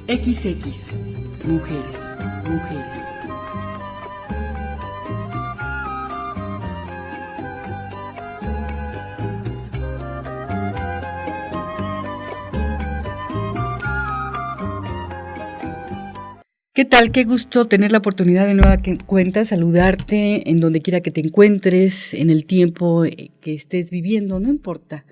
XX, mujeres, mujeres. ¿Qué tal? Qué gusto tener la oportunidad de nueva cuenta, saludarte en donde quiera que te encuentres, en el tiempo que estés viviendo, no importa,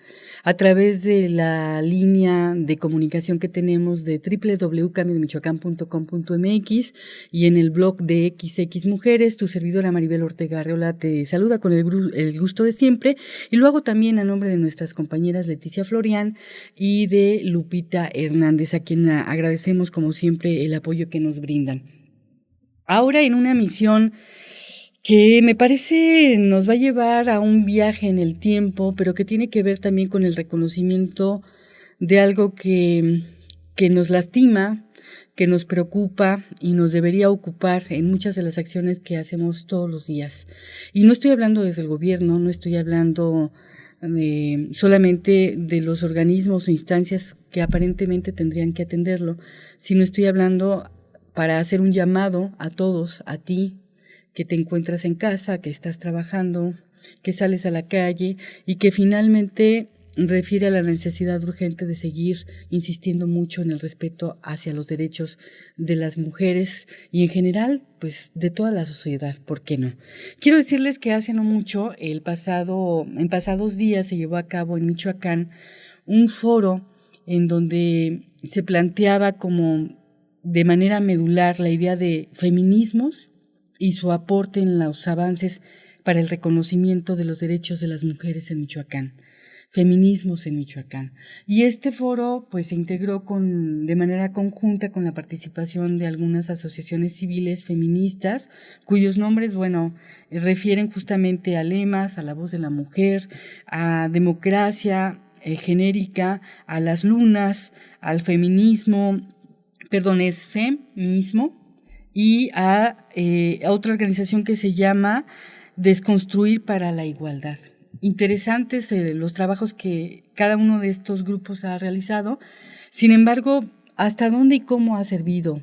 a través de la línea de comunicación que tenemos de www.cambiodemichoacán.com.mx y en el blog de XX Mujeres. Tu servidora Maribel Ortega Arreola te saluda con el gusto de siempre, y lo hago también a nombre de nuestras compañeras Leticia Florian y de Lupita Hernández, a quien agradecemos como siempre el apoyo que nos brindan. Ahora en una misión que me parece nos va a llevar a un viaje en el tiempo, pero que tiene que ver también con el reconocimiento de algo que nos lastima, que nos preocupa y nos debería ocupar en muchas de las acciones que hacemos todos los días. Y no estoy hablando desde el gobierno, no estoy hablando solamente de los organismos o instancias que aparentemente tendrían que atenderlo, sino estoy hablando para hacer un llamado a todos, a ti, que te encuentras en casa, que estás trabajando, que sales a la calle y que finalmente refiere a la necesidad urgente de seguir insistiendo mucho en el respeto hacia los derechos de las mujeres y en general, pues, de toda la sociedad, ¿por qué no? Quiero decirles que hace no mucho, en pasados días se llevó a cabo en Michoacán un foro en donde se planteaba como de manera medular la idea de feminismos y su aporte en los avances para el reconocimiento de los derechos de las mujeres en Michoacán. Feminismos en Michoacán. Y este foro pues se integró de manera conjunta con la participación de algunas asociaciones civiles feministas, cuyos nombres, refieren justamente a lemas, a la voz de la mujer, a democracia genérica, a las lunas, al feminismo, es feminismo, y a otra organización que se llama Desconstruir para la Igualdad. Interesantes los trabajos que cada uno de estos grupos ha realizado. Sin embargo, ¿hasta dónde y cómo ha servido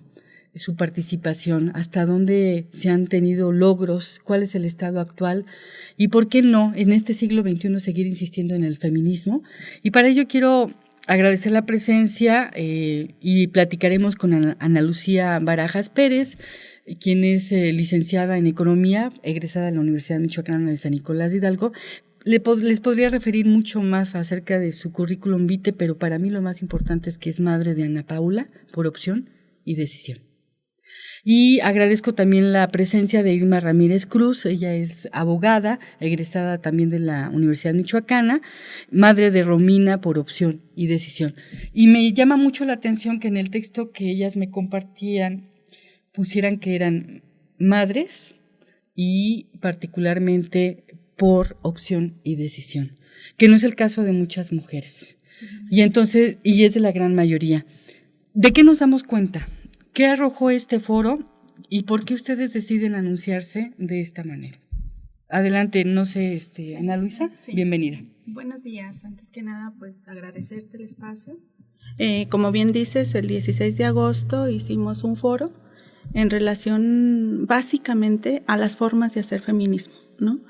su participación? ¿Hasta dónde se han tenido logros? ¿Cuál es el estado actual? ¿Y por qué no en este siglo XXI seguir insistiendo en el feminismo? Y para ello quiero agradecer la presencia y platicaremos con Ana Lucía Barajas Pérez, quien es licenciada en Economía, egresada de la Universidad Michoacana de San Nicolás de Hidalgo. Les podría referir mucho más acerca de su currículum vitae, pero para mí lo más importante es que es madre de Ana Paula por opción y decisión. Y agradezco también la presencia de Irma Ramírez Cruz. Ella es abogada, egresada también de la Universidad Michoacana, madre de Romina por opción y decisión. Y me llama mucho la atención que en el texto que ellas me compartían pusieran que eran madres y particularmente por opción y decisión, que no es el caso de muchas mujeres. Y entonces, y es de la gran mayoría. ¿De qué nos damos cuenta? ¿Qué arrojó este foro y por qué ustedes deciden anunciarse de esta manera? Adelante, no sé, Ana Luisa, sí. Bienvenida. Buenos días. Antes que nada, pues agradecerte el espacio. Como bien dices, el 16 de agosto hicimos un foro en relación básicamente a las formas de hacer feminismo, ¿no?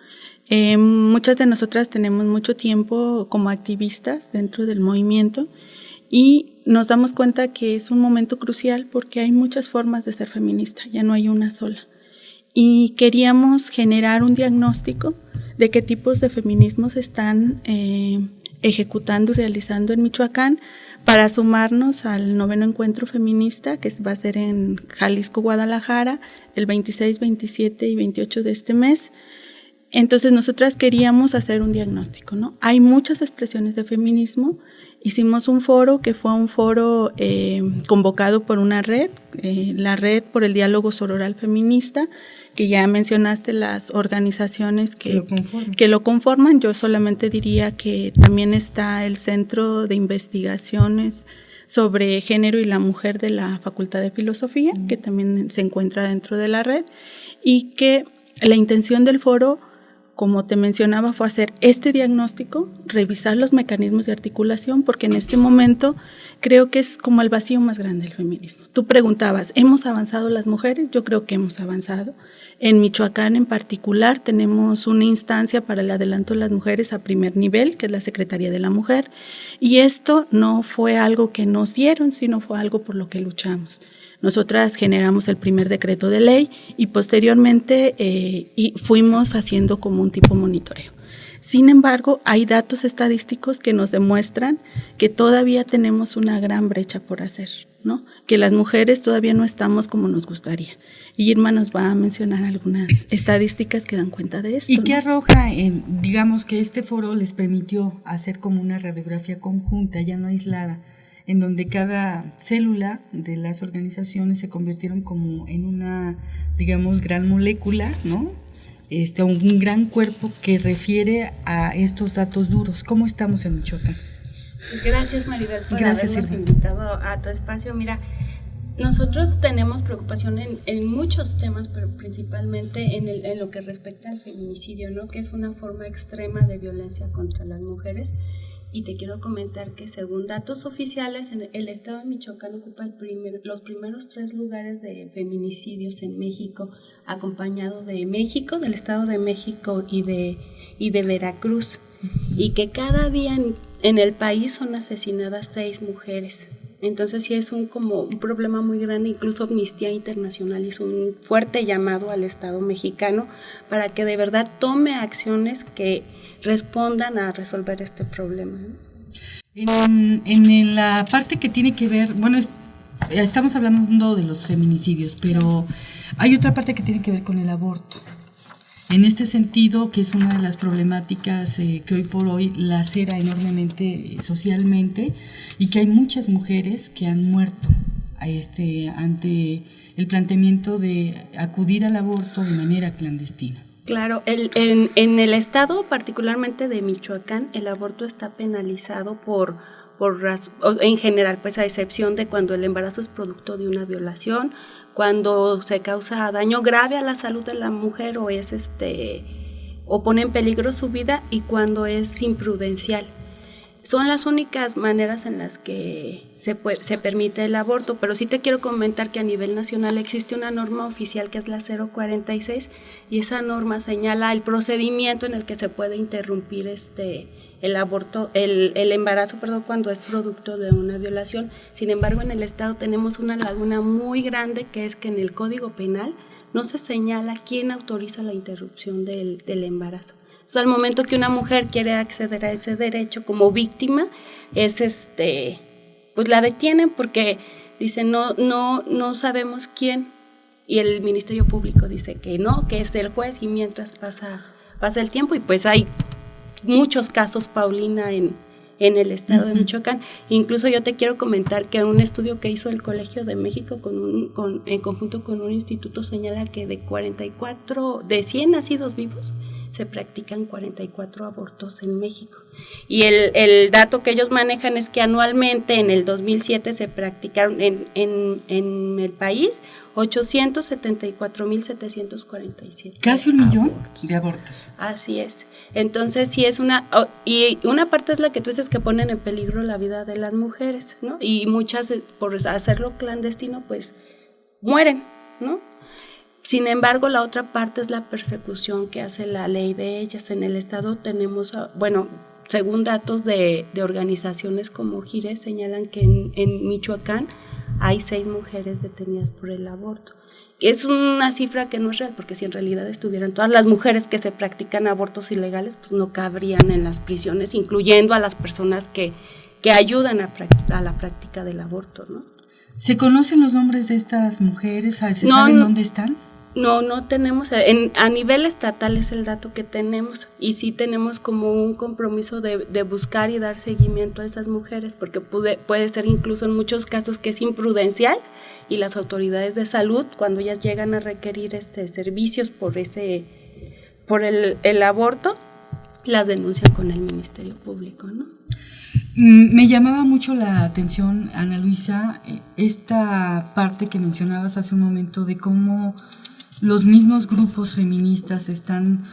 Muchas de nosotras tenemos mucho tiempo como activistas dentro del movimiento y nos damos cuenta que es un momento crucial porque hay muchas formas de ser feminista, ya no hay una sola. Y queríamos generar un diagnóstico de qué tipos de feminismos se están ejecutando y realizando en Michoacán para sumarnos al 9º encuentro feminista que va a ser en Jalisco, Guadalajara, el 26, 27 y 28 de este mes. Entonces nosotras queríamos hacer un diagnóstico, ¿no? Hay muchas expresiones de feminismo. Hicimos un foro que fue un foro convocado por una red, la Red por el Diálogo Sororal Feminista, que ya mencionaste las organizaciones que lo conforman. Yo solamente diría que también está el Centro de Investigaciones sobre Género y la Mujer de la Facultad de Filosofía, que también se encuentra dentro de la red, y que la intención del foro como te mencionaba, fue hacer este diagnóstico, revisar los mecanismos de articulación, porque en este momento creo que es como el vacío más grande del feminismo. Tú preguntabas, ¿hemos avanzado las mujeres? Yo creo que hemos avanzado. En Michoacán en particular tenemos una instancia para el adelanto de las mujeres a primer nivel, que es la Secretaría de la Mujer, y esto no fue algo que nos dieron, sino fue algo por lo que luchamos. Nosotras generamos el primer decreto de ley y posteriormente fuimos haciendo como un tipo monitoreo. Sin embargo, hay datos estadísticos que nos demuestran que todavía tenemos una gran brecha por hacer, ¿no? Que las mujeres todavía no estamos como nos gustaría. Y Irma nos va a mencionar algunas estadísticas que dan cuenta de esto. ¿Y qué arroja, digamos que este foro les permitió hacer como una radiografía conjunta, ya no aislada, en donde cada célula de las organizaciones se convirtieron como en una, digamos, gran molécula, ¿no? Un gran cuerpo que refiere a estos datos duros? ¿Cómo estamos en Michoacán? Gracias, Maribel, por habernos invitado a tu espacio. Mira, nosotros tenemos preocupación en muchos temas, pero principalmente en lo que respecta al feminicidio, ¿no? Que es una forma extrema de violencia contra las mujeres. Y te quiero comentar que según datos oficiales, el estado de Michoacán ocupa los primeros 3 lugares de feminicidios en México, acompañado de México, del estado de México y de Veracruz, y que cada día en el país son asesinadas 6 mujeres. Entonces sí es como un problema muy grande. Incluso Amnistía Internacional hizo un fuerte llamado al Estado mexicano para que de verdad tome acciones que respondan a resolver este problema. En la parte que tiene que ver, bueno, estamos hablando de los feminicidios, pero hay otra parte que tiene que ver con el aborto. En este sentido, que es una de las problemáticas que hoy por hoy lacera enormemente socialmente, y que hay muchas mujeres que han muerto ante el planteamiento de acudir al aborto de manera clandestina. Claro, en el estado particularmente de Michoacán, el aborto está penalizado en general, pues a excepción de cuando el embarazo es producto de una violación, cuando se causa daño grave a la salud de la mujer o pone en peligro su vida, y cuando es imprudencial. Son las únicas maneras en las que se permite el aborto, pero sí te quiero comentar que a nivel nacional existe una norma oficial que es la 046, y esa norma señala el procedimiento en el que se puede interrumpir el aborto, el embarazo, cuando es producto de una violación. Sin embargo, en el estado tenemos una laguna muy grande, que es que en el Código Penal no se señala quién autoriza la interrupción del embarazo. O sea, al momento que una mujer quiere acceder a ese derecho como víctima, pues la detienen porque dicen no sabemos quién, y el Ministerio Público dice que no, que es el juez, y mientras pasa el tiempo, y pues hay muchos casos, Paulina, en el estado de Michoacán. Incluso yo te quiero comentar que un estudio que hizo el Colegio de México en conjunto con un instituto señala que de 100 nacidos vivos se practican 44 abortos en México. Y el dato que ellos manejan es que anualmente en el 2007 se practicaron en el país 874,747. Casi 1 millón de abortos. Así es. Entonces sí es y una parte es la que tú dices, que ponen en peligro la vida de las mujeres, ¿no? Y muchas, por hacerlo clandestino, pues mueren, ¿no? Sin embargo, la otra parte es la persecución que hace la ley de ellas. En el estado tenemos, según datos de organizaciones como GIRE, señalan que en Michoacán hay 6 mujeres detenidas por el aborto. Es una cifra que no es real, porque si en realidad estuvieran todas las mujeres que se practican abortos ilegales, pues no cabrían en las prisiones, incluyendo a las personas que ayudan a la práctica del aborto, ¿no? ¿Se conocen los nombres de estas mujeres? ¿Se saben dónde están? No tenemos, a nivel estatal es el dato que tenemos, y sí tenemos como un compromiso de buscar y dar seguimiento a esas mujeres, porque puede ser incluso en muchos casos que es imprudencial, y las autoridades de salud, cuando ellas llegan a requerir servicios por el aborto, las denuncian con el Ministerio Público, ¿no? Me llamaba mucho la atención, Ana Luisa, esta parte que mencionabas hace un momento de cómo los mismos grupos feministas están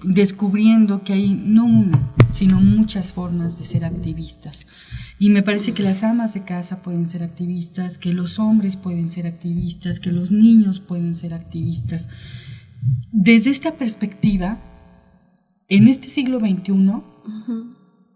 descubriendo que hay no una, sino muchas formas de ser activistas. Y me parece que las amas de casa pueden ser activistas, que los hombres pueden ser activistas, que los niños pueden ser activistas. Desde esta perspectiva, en este siglo XXI,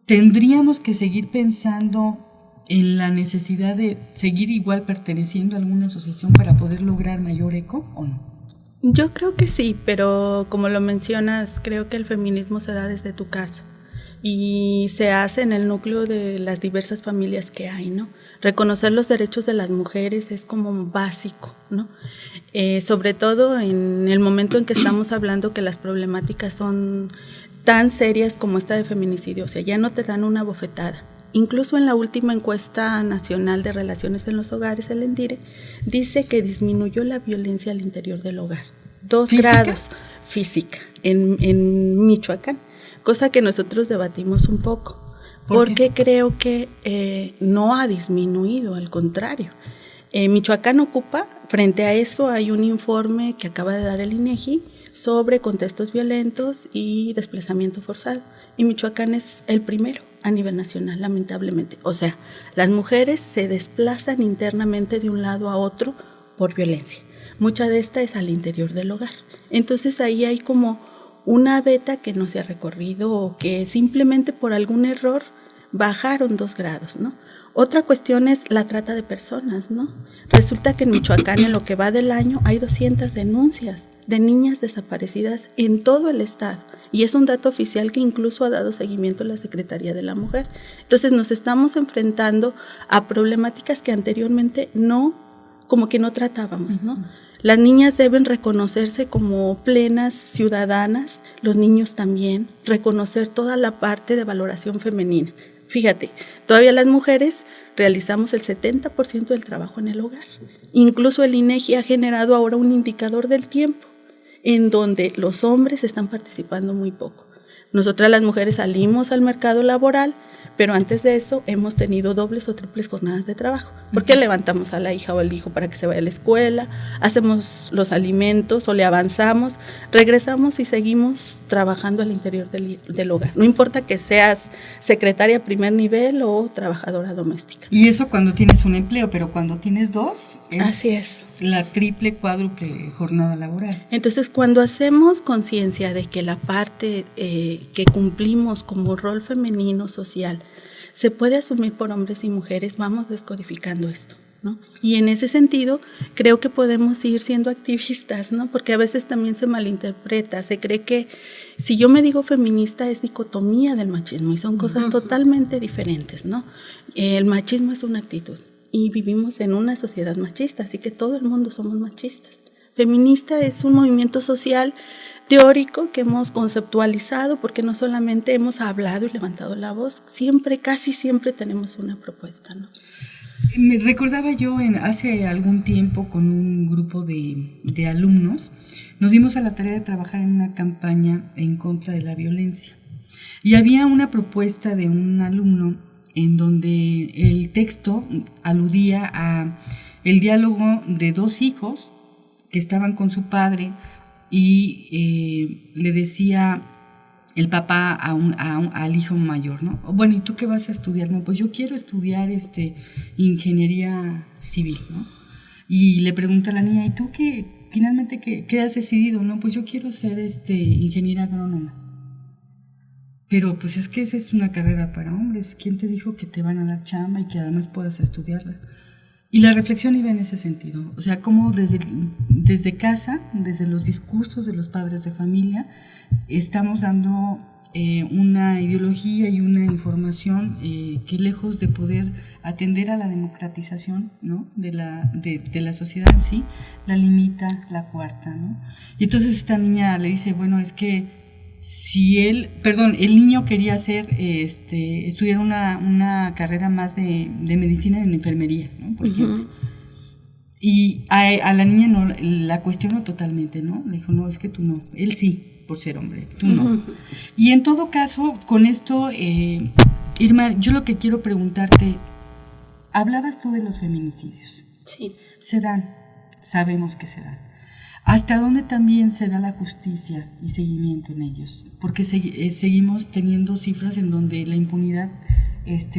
tendríamos que seguir pensando en la necesidad de seguir igual perteneciendo a alguna asociación para poder lograr mayor eco, ¿o no? Yo creo que sí, pero como lo mencionas, creo que el feminismo se da desde tu casa y se hace en el núcleo de las diversas familias que hay, ¿no? Reconocer los derechos de las mujeres es como básico, ¿no? Sobre todo en el momento en que estamos hablando que las problemáticas son tan serias como esta de feminicidio, o sea, ya no te dan una bofetada. Incluso en la última encuesta nacional de relaciones en los hogares, el ENDIRE, dice que disminuyó la violencia al interior del hogar. 2 grados física en Michoacán, cosa que nosotros debatimos un poco, porque creo que no ha disminuido, al contrario. Michoacán ocupa, frente a eso hay un informe que acaba de dar el INEGI sobre contextos violentos y desplazamiento forzado, y Michoacán es el primero a nivel nacional, lamentablemente. O sea, las mujeres se desplazan internamente de un lado a otro por violencia. Mucha de esta es al interior del hogar. Entonces ahí hay como una veta que no se ha recorrido o que simplemente por algún error bajaron 2 grados, ¿no? Otra cuestión es la trata de personas, ¿no? Resulta que en Michoacán, en lo que va del año, hay 200 denuncias de niñas desaparecidas en todo el estado. Y es un dato oficial que incluso ha dado seguimiento a la Secretaría de la Mujer. Entonces nos estamos enfrentando a problemáticas que anteriormente como que no tratábamos, ¿no? Las niñas deben reconocerse como plenas ciudadanas, los niños también, reconocer toda la parte de valoración femenina. Fíjate, todavía las mujeres realizamos el 70% del trabajo en el hogar. Incluso el INEGI ha generado ahora un indicador del tiempo, en donde los hombres están participando muy poco. Nosotras las mujeres salimos al mercado laboral, pero antes de eso hemos tenido dobles o triples jornadas de trabajo, porque levantamos a la hija o al hijo para que se vaya a la escuela, hacemos los alimentos o le avanzamos, regresamos y seguimos trabajando al interior del hogar. No importa que seas secretaria a primer nivel o trabajadora doméstica. Y eso cuando tienes un empleo, pero cuando tienes 2, así es. La triple, cuádruple jornada laboral. Entonces, cuando hacemos conciencia de que la parte que cumplimos como rol femenino social se puede asumir por hombres y mujeres, vamos descodificando esto, ¿no? Y en ese sentido, creo que podemos ir siendo activistas, ¿no? Porque a veces también se malinterpreta, se cree que si yo me digo feminista es dicotomía del machismo y son cosas totalmente diferentes, ¿no? El machismo es una actitud. Y vivimos en una sociedad machista, así que todo el mundo somos machistas. Feminista es un movimiento social teórico que hemos conceptualizado porque no solamente hemos hablado y levantado la voz, casi siempre tenemos una propuesta, ¿no? Me recordaba yo hace algún tiempo con un grupo de alumnos, nos dimos a la tarea de trabajar en una campaña en contra de la violencia. Y había una propuesta de un alumno en donde el texto aludía a el diálogo de 2 hijos que estaban con su padre y le decía el papá al hijo mayor, ¿no? Bueno, ¿y tú qué vas a estudiar? No, pues yo quiero estudiar ingeniería civil, ¿no? Y le pregunta a la niña, ¿y tú finalmente qué has decidido? No, pues yo quiero ser ingeniera agrónoma. Pero pues es que esa es una carrera para hombres. ¿Quién te dijo que te van a dar chamba y que además puedas estudiarla? Y la reflexión iba en ese sentido. O sea, cómo desde casa, desde los discursos de los padres de familia, estamos dando una ideología y una información que lejos de poder atender a la democratización, ¿no? de la sociedad en sí, la limita, la coarta, ¿no? Y entonces esta niña le dice, bueno, es que el niño quería estudiar una carrera más de medicina y de enfermería, ¿no? Por ejemplo. Y a la niña no la cuestionó totalmente, ¿no? Le dijo, no, es que tú no, él sí, por ser hombre, tú no. Y en todo caso, con esto, Irma, yo lo que quiero preguntarte, hablabas tú de los feminicidios. Sí. Se dan, sabemos que se dan. ¿Hasta dónde también se da la justicia y seguimiento en ellos? Porque seguimos teniendo cifras en donde la impunidad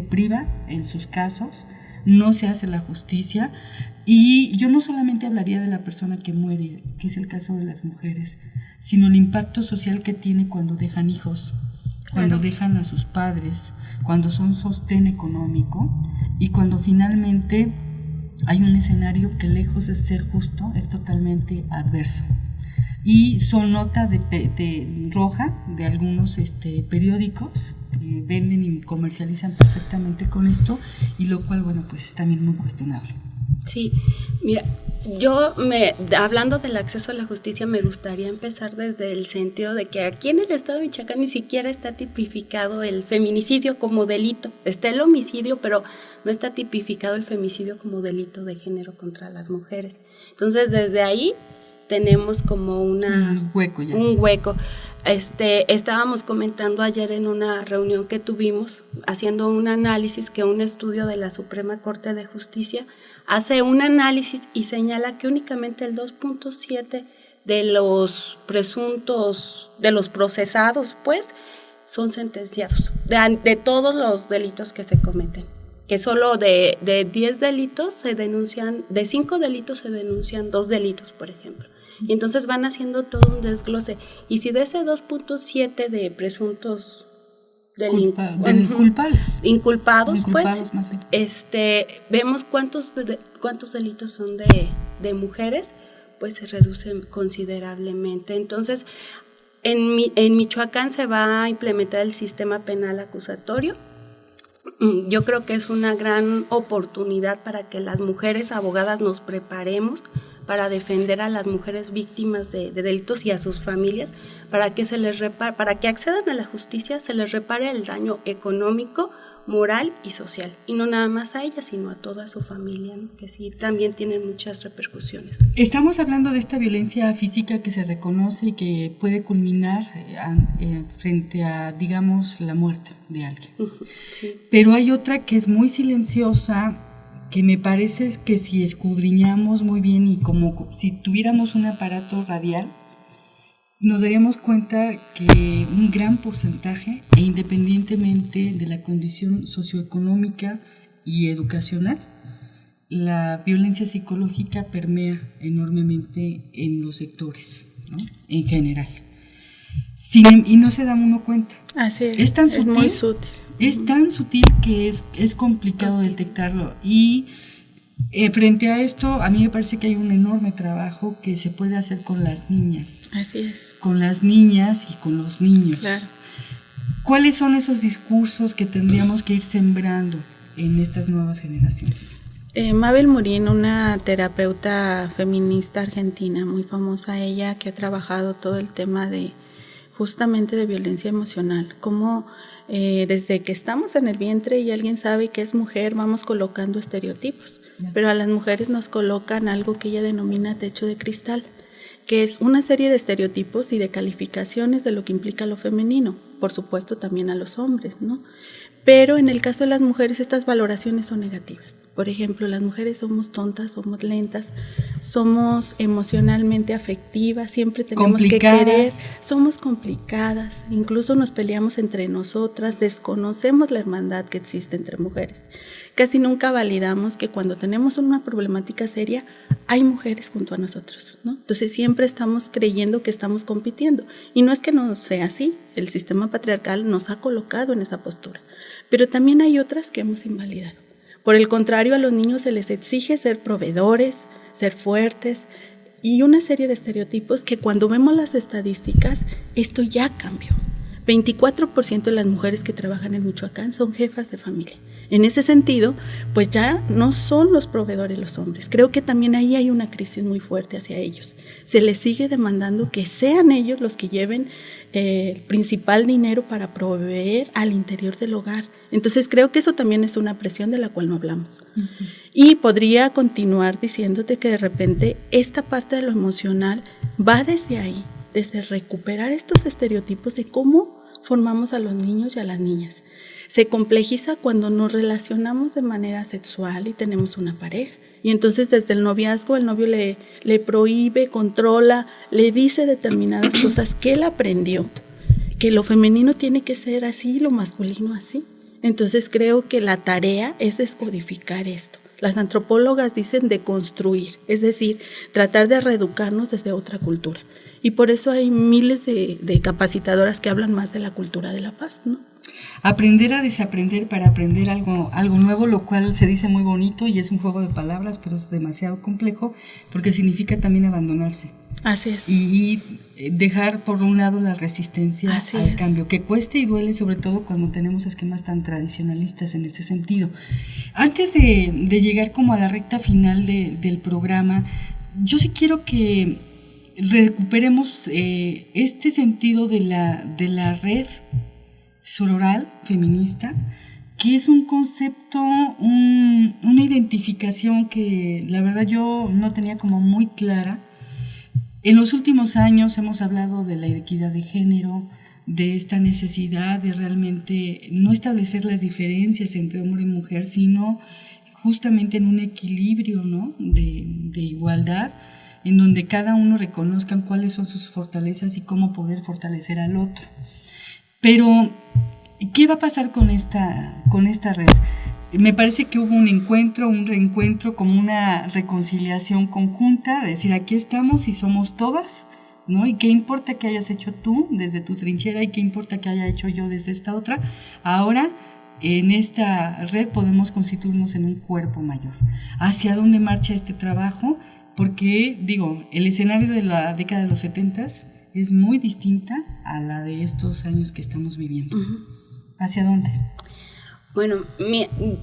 priva en sus casos, no se hace la justicia, y yo no solamente hablaría de la persona que muere, que es el caso de las mujeres, sino el impacto social que tiene cuando dejan hijos, cuando dejan a sus padres, cuando son sostén económico y cuando finalmente hay un escenario que lejos de ser justo es totalmente adverso. Y son nota de roja de algunos periódicos que venden y comercializan perfectamente con esto, y lo cual, bueno, pues es también muy cuestionable. Sí, mira, hablando del acceso a la justicia, me gustaría empezar desde el sentido de que aquí en el estado de Michoacán ni siquiera está tipificado el feminicidio como delito. Está el homicidio, pero no está tipificado el femicidio como delito de género contra las mujeres. Entonces, desde ahí tenemos como un hueco. Estábamos comentando ayer en una reunión que tuvimos, haciendo un análisis, que un estudio de la Suprema Corte de Justicia hace un análisis y señala que únicamente el 2.7 de los presuntos, de los procesados, pues, son sentenciados, de todos los delitos que se cometen. Que solo de 10 delitos se denuncian, de 5 delitos se denuncian 2 delitos, por ejemplo. Y entonces van haciendo todo un desglose. Y si de ese 2.7 de presuntos inculpados, pues, vemos cuántos delitos son de mujeres, pues se reducen considerablemente. Entonces, en Michoacán se va a implementar el sistema penal acusatorio. Yo creo que es una gran oportunidad para que las mujeres abogadas nos preparemos para defender a las mujeres víctimas de delitos y a sus familias, para que para que accedan a la justicia, se les repare el daño económico, moral y social, y no nada más a ellas, sino a toda su familia, ¿no? Que sí también tienen muchas repercusiones. Estamos hablando de esta violencia física que se reconoce y que puede culminar frente a, digamos, la muerte de alguien. Sí. Pero hay otra que es muy silenciosa, que me parece que si escudriñamos muy bien y como si tuviéramos un aparato radial, nos daríamos cuenta que un gran porcentaje, e independientemente de la condición socioeconómica y educacional, la violencia psicológica permea enormemente en los sectores, ¿no? En general. Y no se da uno cuenta. Así es. Es tan sutil, muy sutil. Es tan sutil que es complicado detectarlo. Y frente a esto, a mí me parece que hay un enorme trabajo que se puede hacer con las niñas. Así es. Con las niñas y con los niños. Claro. ¿Cuáles son esos discursos que tendríamos que ir sembrando en estas nuevas generaciones? Mabel Murín, una terapeuta feminista argentina, muy famosa ella, que ha trabajado todo el tema justamente de violencia emocional, cómo desde que estamos en el vientre y alguien sabe que es mujer, vamos colocando estereotipos, pero a las mujeres nos colocan algo que ella denomina techo de cristal, que es una serie de estereotipos y de calificaciones de lo que implica lo femenino, por supuesto también a los hombres, ¿no? Pero en el caso de las mujeres estas valoraciones son negativas. Por ejemplo, las mujeres somos tontas, somos lentas, somos emocionalmente afectivas, siempre tenemos que querer, somos complicadas, incluso nos peleamos entre nosotras, desconocemos la hermandad que existe entre mujeres. Casi nunca validamos que cuando tenemos una problemática seria hay mujeres junto a nosotros, ¿no? Entonces siempre estamos creyendo que estamos compitiendo y no es que no sea así, el sistema patriarcal nos ha colocado en esa postura, pero también hay otras que hemos invalidado. Por el contrario, a los niños se les exige ser proveedores, ser fuertes y una serie de estereotipos que cuando vemos las estadísticas, esto ya cambió. 24% de las mujeres que trabajan en Michoacán son jefas de familia. En ese sentido, pues ya no son los proveedores los hombres. Creo que también ahí hay una crisis muy fuerte hacia ellos. Se les sigue demandando que sean ellos los que lleven el principal dinero para proveer al interior del hogar. Entonces creo que eso también es una presión de la cual no hablamos. Uh-huh. Y podría continuar diciéndote que de repente esta parte de lo emocional va desde ahí, desde recuperar estos estereotipos de cómo formamos a los niños y a las niñas. Se complejiza cuando nos relacionamos de manera sexual y tenemos una pareja. Y entonces desde el noviazgo el novio le prohíbe, controla, le dice determinadas cosas que él aprendió, que lo femenino tiene que ser así, lo masculino así. Entonces creo que la tarea es descodificar esto. Las antropólogas dicen deconstruir, es decir, tratar de reeducarnos desde otra cultura. Y por eso hay miles de capacitadoras que hablan más de la cultura de la paz, ¿no? Aprender a desaprender para aprender algo nuevo, lo cual se dice muy bonito y es un juego de palabras, pero es demasiado complejo porque significa también abandonarse. Así es. Y dejar por un lado la resistencia al cambio, que cueste y duele, sobre todo cuando tenemos esquemas tan tradicionalistas en este sentido. Antes de llegar como a la recta final del programa, yo sí quiero que recuperemos este sentido de la red sororal feminista, que es un concepto, una identificación que la verdad yo no tenía como muy clara. En los últimos años hemos hablado de la equidad de género, de esta necesidad de realmente no establecer las diferencias entre hombre y mujer, sino justamente en un equilibrio, ¿no?, de igualdad, en donde cada uno reconozcan cuáles son sus fortalezas y cómo poder fortalecer al otro. Pero, ¿qué va a pasar con esta red? Me parece que hubo un encuentro, un reencuentro, como una reconciliación conjunta, de decir, aquí estamos y somos todas, ¿no? Y qué importa que hayas hecho tú desde tu trinchera y qué importa que haya hecho yo desde esta otra. Ahora, en esta red podemos constituirnos en un cuerpo mayor. ¿Hacia dónde marcha este trabajo? Porque, el escenario de la década de los 70s es muy distinta a la de estos años que estamos viviendo. ¿Hacia dónde? Bueno,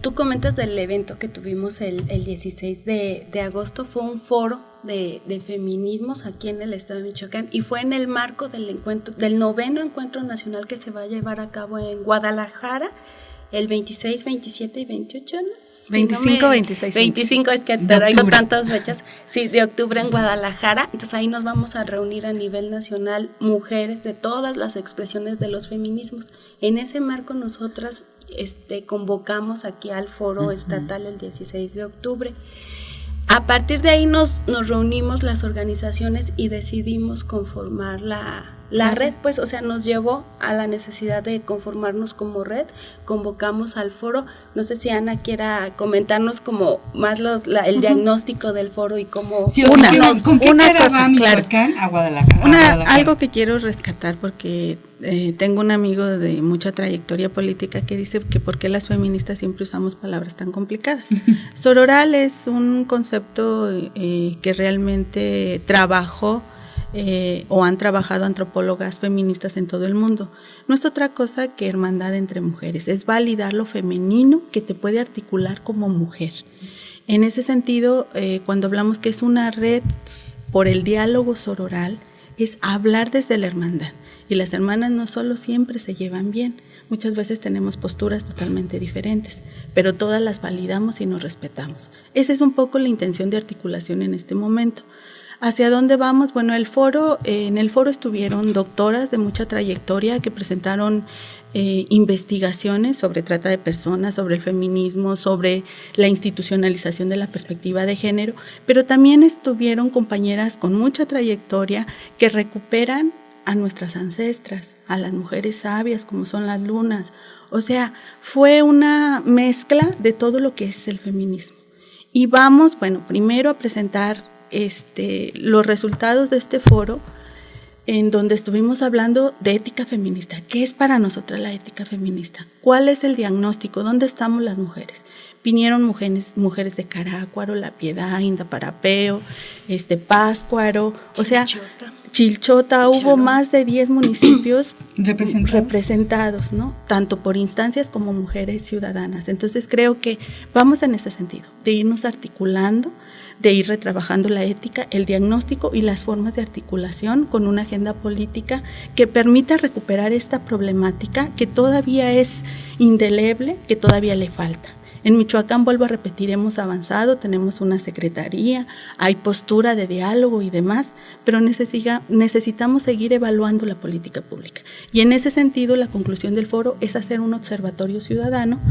tú comentas del evento que tuvimos el 16 de agosto, fue un foro de feminismos aquí en el estado de Michoacán y fue en el marco del 9º encuentro nacional que se va a llevar a cabo en Guadalajara el 26, 27 y 28, ¿no? 25, 26. 25, es que traigo tantas fechas. Sí, de octubre en Guadalajara. Entonces ahí nos vamos a reunir a nivel nacional mujeres de todas las expresiones de los feminismos. En ese marco nosotras convocamos aquí al foro estatal el 16 de octubre. A partir de ahí nos reunimos las organizaciones y decidimos conformar la red, pues, o sea, nos llevó a la necesidad de conformarnos como red, convocamos al foro. No sé si Ana quiera comentarnos como más el diagnóstico del foro y cómo... Sí, ¿con qué va Michoacán a Guadalajara? Algo que quiero rescatar porque tengo un amigo de mucha trayectoria política que dice que por qué las feministas siempre usamos palabras tan complicadas. Sororal es un concepto que realmente trabajó o han trabajado antropólogas feministas en todo el mundo. No es otra cosa que hermandad entre mujeres, es validar lo femenino que te puede articular como mujer. En ese sentido, cuando hablamos que es una red por el diálogo sororal, es hablar desde la hermandad. Y las hermanas no solo siempre se llevan bien, muchas veces tenemos posturas totalmente diferentes, pero todas las validamos y nos respetamos. Esa es un poco la intención de articulación en este momento. ¿Hacia dónde vamos? Bueno, en el foro estuvieron doctoras de mucha trayectoria que presentaron investigaciones sobre trata de personas, sobre el feminismo, sobre la institucionalización de la perspectiva de género, pero también estuvieron compañeras con mucha trayectoria que recuperan a nuestras ancestras, a las mujeres sabias como son las lunas. O sea, fue una mezcla de todo lo que es el feminismo. Y vamos, primero a presentar los resultados de este foro, en donde estuvimos hablando de ética feminista. ¿Qué es para nosotras la ética feminista? ¿Cuál es el diagnóstico? ¿Dónde estamos las mujeres? Vinieron mujeres de Carácuaro, La Piedad, Indaparapeo, Páscuaro, o sea, Chilchota, hubo más de 10 municipios representados, ¿no? Tanto por instancias como mujeres ciudadanas. Entonces creo que vamos en ese sentido, de irnos articulando, de ir retrabajando la ética, el diagnóstico y las formas de articulación con una agenda política que permita recuperar esta problemática que todavía es indeleble, que todavía le falta. En Michoacán, vuelvo a repetir, hemos avanzado, tenemos una secretaría, hay postura de diálogo y demás, pero necesitamos seguir evaluando la política pública. Y en ese sentido, la conclusión del foro es hacer un observatorio ciudadano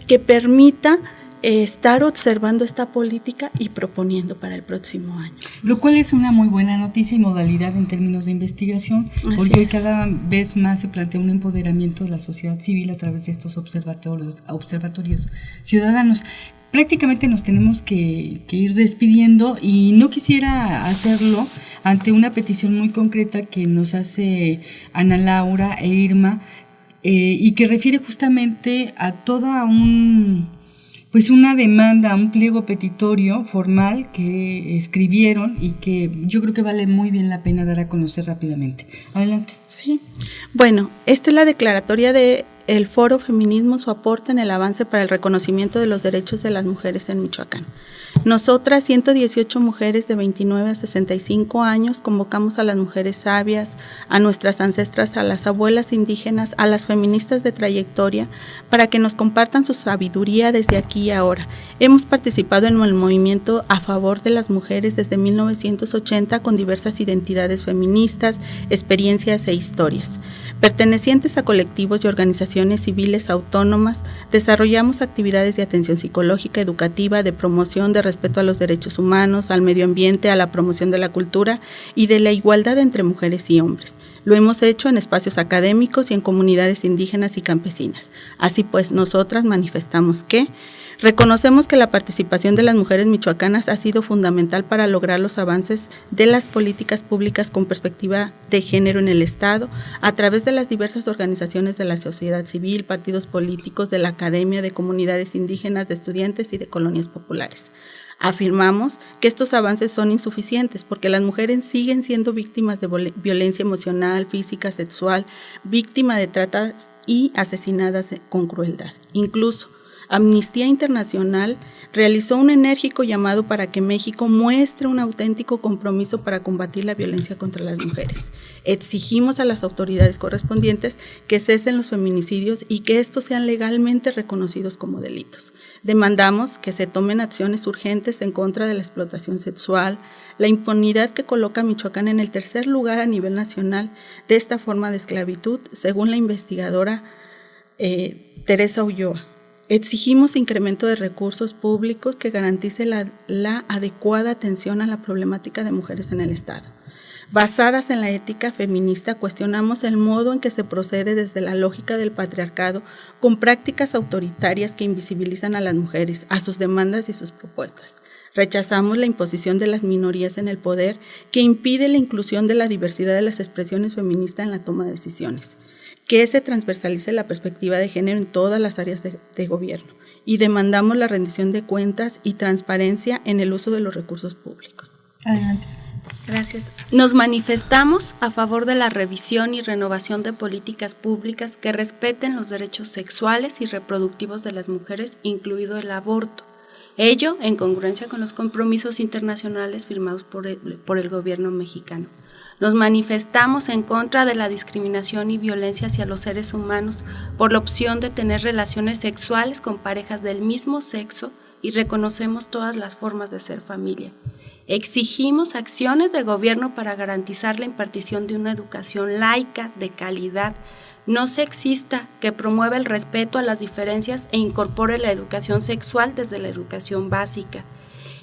que permita estar observando esta política y proponiendo para el próximo año. Lo cual es una muy buena noticia y modalidad en términos de investigación, porque hoy cada vez más se plantea un empoderamiento de la sociedad civil a través de estos observatorios ciudadanos. Prácticamente nos tenemos que ir despidiendo y no quisiera hacerlo ante una petición muy concreta que nos hace Ana Laura e Irma, y que refiere justamente a toda una demanda, un pliego petitorio formal que escribieron y que yo creo que vale muy bien la pena dar a conocer rápidamente. Adelante. Sí, bueno, esta es la declaratoria de el Foro Feminismo, su aporte en el avance para el reconocimiento de los derechos de las mujeres en Michoacán. Nosotras, 118 mujeres de 29 a 65 años, convocamos a las mujeres sabias, a nuestras ancestras, a las abuelas indígenas, a las feministas de trayectoria, para que nos compartan su sabiduría desde aquí y ahora. Hemos participado en el movimiento a favor de las mujeres desde 1980 con diversas identidades feministas, experiencias e historias. Pertenecientes a colectivos y organizaciones civiles autónomas, desarrollamos actividades de atención psicológica, educativa, de promoción, de respeto a los derechos humanos, al medio ambiente, a la promoción de la cultura y de la igualdad entre mujeres y hombres. Lo hemos hecho en espacios académicos y en comunidades indígenas y campesinas. Así pues, nosotras manifestamos que reconocemos que la participación de las mujeres michoacanas ha sido fundamental para lograr los avances de las políticas públicas con perspectiva de género en el Estado, a través de las diversas organizaciones de la sociedad civil, partidos políticos, de la academia, de comunidades indígenas, de estudiantes y de colonias populares. Afirmamos que estos avances son insuficientes porque las mujeres siguen siendo víctimas de violencia emocional, física, sexual, víctimas de trata y asesinadas con crueldad. Incluso Amnistía Internacional realizó un enérgico llamado para que México muestre un auténtico compromiso para combatir la violencia contra las mujeres. Exigimos a las autoridades correspondientes que cesen los feminicidios y que estos sean legalmente reconocidos como delitos. Demandamos que se tomen acciones urgentes en contra de la explotación sexual, la impunidad que coloca a Michoacán en el tercer lugar a nivel nacional de esta forma de esclavitud, según la investigadora Teresa Ulloa. Exigimos incremento de recursos públicos que garantice la adecuada atención a la problemática de mujeres en el Estado. Basadas en la ética feminista, cuestionamos el modo en que se procede desde la lógica del patriarcado con prácticas autoritarias que invisibilizan a las mujeres, a sus demandas y sus propuestas. Rechazamos la imposición de las minorías en el poder que impide la inclusión de la diversidad de las expresiones feministas en la toma de decisiones. Que se transversalice la perspectiva de género en todas las áreas de gobierno y demandamos la rendición de cuentas y transparencia en el uso de los recursos públicos. Adelante. Gracias. Nos manifestamos a favor de la revisión y renovación de políticas públicas que respeten los derechos sexuales y reproductivos de las mujeres, incluido el aborto. Ello en congruencia con los compromisos internacionales firmados por el gobierno mexicano. Nos manifestamos en contra de la discriminación y violencia hacia los seres humanos por la opción de tener relaciones sexuales con parejas del mismo sexo y reconocemos todas las formas de ser familia. Exigimos acciones de gobierno para garantizar la impartición de una educación laica, de calidad, no sexista, que promueva el respeto a las diferencias e incorpore la educación sexual desde la educación básica.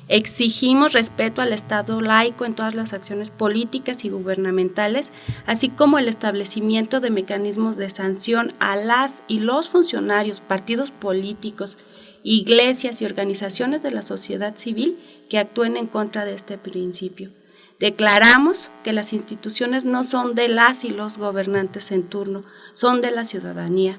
Exigimos respeto al Estado laico en todas las acciones políticas y gubernamentales, así como el establecimiento de mecanismos de sanción a las y los funcionarios, partidos políticos, iglesias y organizaciones de la sociedad civil que actúen en contra de este principio. Declaramos que las instituciones no son de las y los gobernantes en turno, son de la ciudadanía.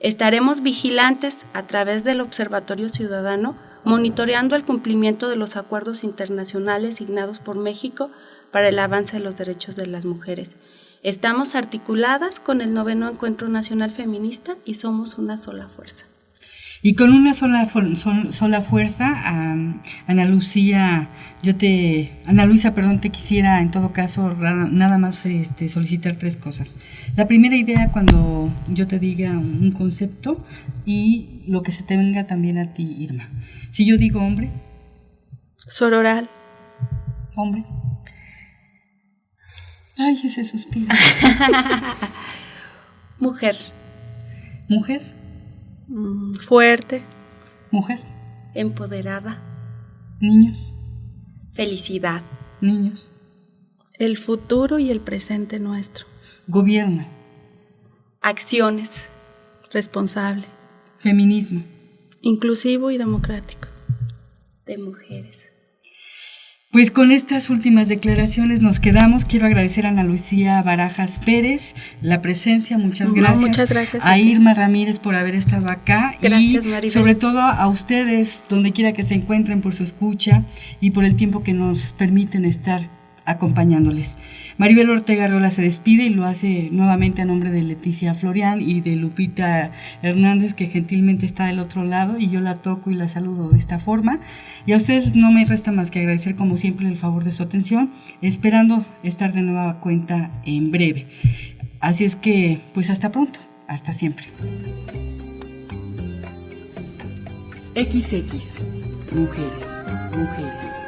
Estaremos vigilantes a través del Observatorio Ciudadano, monitoreando el cumplimiento de los acuerdos internacionales signados por México para el avance de los derechos de las mujeres. Estamos articuladas con el 9º Encuentro Nacional Feminista y somos una sola fuerza. Y con una sola fuerza, Ana Luisa, te quisiera en todo caso nada más solicitar 3 cosas. La primera idea, cuando yo te diga un concepto, y lo que se te venga también a ti, Irma. Si yo digo hombre. Sororal. Hombre. Ay, ese suspiro. Mujer. Mujer. Fuerte. Mujer. empoderada, Niños, felicidad, niños, El futuro y el presente nuestro. gobierno, acciones, Responsable, feminismo. inclusivo y democrático. de mujeres. Pues con estas últimas declaraciones nos quedamos. Quiero agradecer a Ana Lucía Barajas Pérez la presencia, muchas gracias. Muchas gracias a ti. Irma Ramírez por haber estado acá. Gracias, y Maribel. sobre todo a ustedes, donde quiera que se encuentren, por su escucha y por el tiempo que nos permiten estar acompañándoles. Maribel Ortega Rola se despide y lo hace nuevamente a nombre de Leticia Florián y de Lupita Hernández, que gentilmente está del otro lado, y yo la toco y la saludo de esta forma. Y a ustedes no me resta más que agradecer como siempre el favor de su atención, esperando estar de nueva cuenta en breve. Así es que, pues hasta pronto, hasta siempre. XX, mujeres, mujeres.